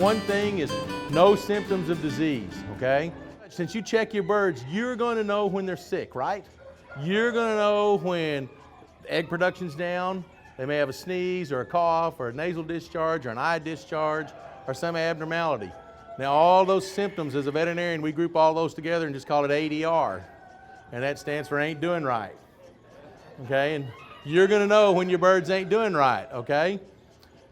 one thing is no symptoms of disease, okay? Since you check your birds, you're going to know when they're sick, right? You're going to know when egg production's down, they may have a sneeze or a cough or a nasal discharge or an eye discharge or some abnormality. Now all those symptoms, as a veterinarian, we group all those together and just call it ADR. And that stands for ain't doing right, okay? And you're gonna know when your birds ain't doing right, okay?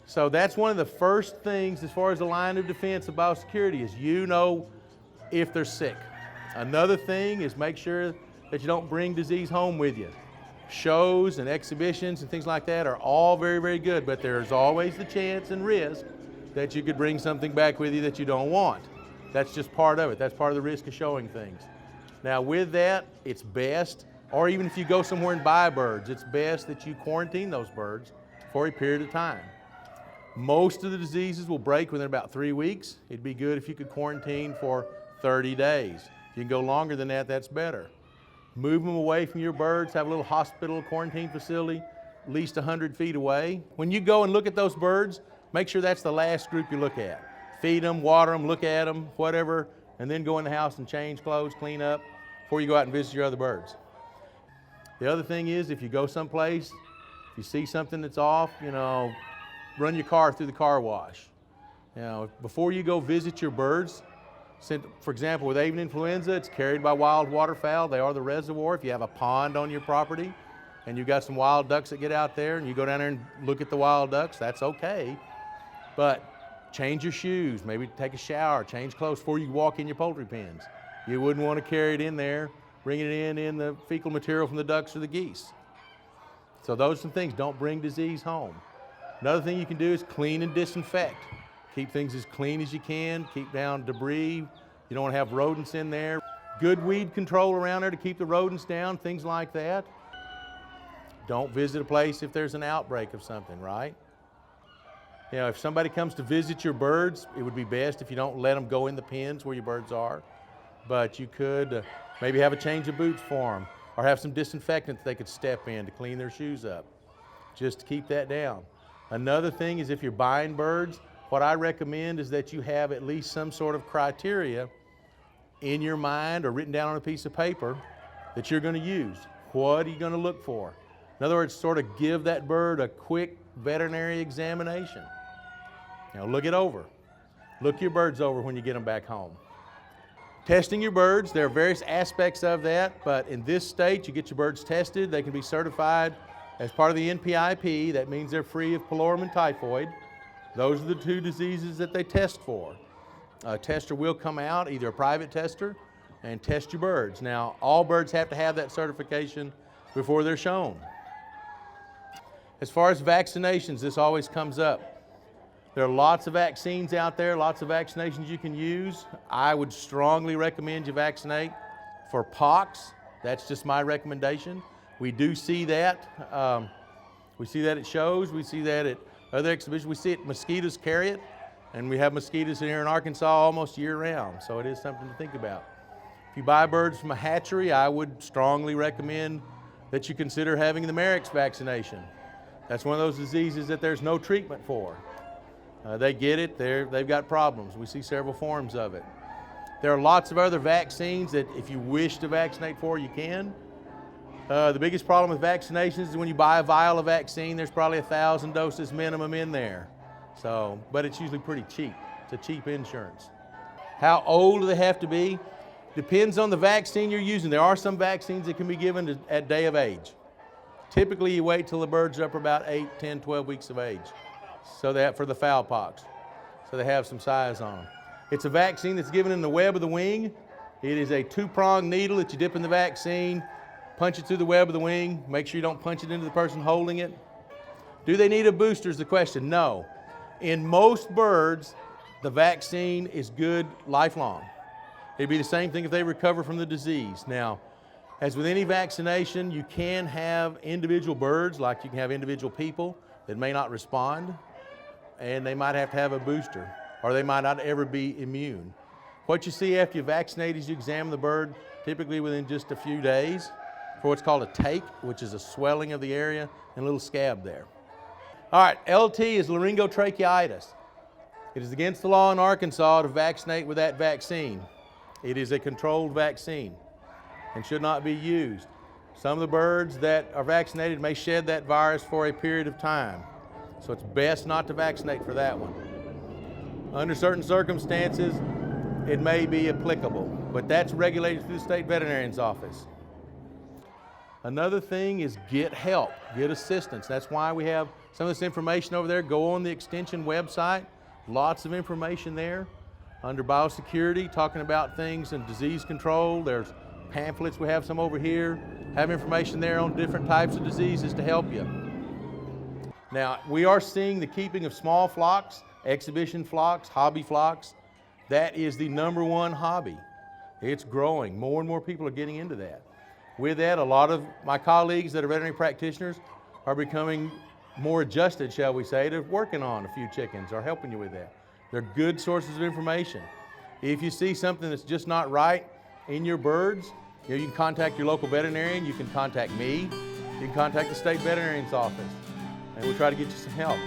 So that's one of the first things as far as the line of defense of biosecurity is you know if they're sick. Another thing is make sure that you don't bring disease home with you. Shows and exhibitions and things like that are all very, very good, but there's always the chance and risk that you could bring something back with you that you don't want. That's just part of it. That's part of the risk of showing things. Now with that, it's best, or even if you go somewhere and buy birds, it's best that you quarantine those birds for a period of time. Most of the diseases will break within about 3 weeks. It'd be good if you could quarantine for 30 days. If you can go longer than that, that's better. Move them away from your birds, have a little hospital quarantine facility at least 100 feet away. When you go and look at those birds, make sure that's the last group you look at. Feed them, water them, look at them, whatever, and then go in the house and change clothes, clean up, before you go out and visit your other birds. The other thing is, if you go someplace, if you see something that's off, run your car through the car wash. Before you go visit your birds, for example, with avian influenza, it's carried by wild waterfowl. They are the reservoir. If you have a pond on your property and you've got some wild ducks that get out there and you go down there and look at the wild ducks, that's okay. But change your shoes, maybe take a shower, change clothes before you walk in your poultry pens. You wouldn't want to carry it in there, bring it in the fecal material from the ducks or the geese. So those are some things. Don't bring disease home. Another thing you can do is clean and disinfect. Keep things as clean as you can, keep down debris. You don't want to have rodents in there. Good weed control around there to keep the rodents down, things like that. Don't visit a place if there's an outbreak of something, right? If somebody comes to visit your birds, it would be best if you don't let them go in the pens where your birds are. But you could maybe have a change of boots for them or have some disinfectant that they could step in to clean their shoes up, just to keep that down. Another thing is if you're buying birds, what I recommend is that you have at least some sort of criteria in your mind or written down on a piece of paper that you're going to use. What are you going to look for? In other words, sort of give that bird a quick veterinary examination. Look it over. Look your birds over when you get them back home. Testing your birds, there are various aspects of that, but in this state, you get your birds tested. They can be certified as part of the NPIP. That means they're free of pylorium and typhoid. Those are the two diseases that they test for. A tester will come out, either a private tester, and test your birds. Now, all birds have to have that certification before they're shown. As far as vaccinations, this always comes up. There are lots of vaccines out there, lots of vaccinations you can use. I would strongly recommend you vaccinate for pox. That's just my recommendation. We do see that. We see that at shows, we see that at other exhibitions. We see it, mosquitoes carry it, and we have mosquitoes here in Arkansas almost year round, so it is something to think about. If you buy birds from a hatchery, I would strongly recommend that you consider having the Merrick's vaccination. That's one of those diseases that there's no treatment for. They get it, they've got problems. We see several forms of it. There are lots of other vaccines that if you wish to vaccinate for, you can. The biggest problem with vaccinations is when you buy a vial of vaccine, there's probably 1,000 doses minimum in there. But it's usually pretty cheap. It's a cheap insurance. How old do they have to be? Depends on the vaccine you're using. There are some vaccines that can be given at day of age. Typically you wait till the birds are up about 8, 10, 12 weeks of age. So that for the fowl pox. So they have some size on them. It's a vaccine that's given in the web of the wing. It is a 2-pronged needle that you dip in the vaccine, punch it through the web of the wing, make sure you don't punch it into the person holding it. Do they need a booster is the question. No. In most birds, the vaccine is good lifelong. It'd be the same thing if they recover from the disease. Now, as with any vaccination, you can have individual birds, like you can have individual people that may not respond, and they might have to have a booster, or they might not ever be immune. What you see after you vaccinate is you examine the bird typically within just a few days for what's called a take, which is a swelling of the area and a little scab there. All right, LT is laryngotracheitis. It is against the law in Arkansas to vaccinate with that vaccine. It is a controlled vaccine and should not be used. Some of the birds that are vaccinated may shed that virus for a period of time, so it's best not to vaccinate for that one. Under certain circumstances, it may be applicable, but that's regulated through the state veterinarian's office. Another thing is get help, get assistance. That's why we have some of this information over there. Go on the extension website, lots of information there. Under biosecurity, talking about things in disease control. There's pamphlets, we have some over here. Have information there on different types of diseases to help you. Now, we are seeing the keeping of small flocks, exhibition flocks, hobby flocks. That is the #1 hobby. It's growing. More and more people are getting into that. With that, a lot of my colleagues that are veterinary practitioners are becoming more adjusted, shall we say, to working on a few chickens or helping you with that. They're good sources of information. If you see something that's just not right in your birds, you can contact your local veterinarian, you can contact me, you can contact the state veterinarian's office, and we'll try to get you some help.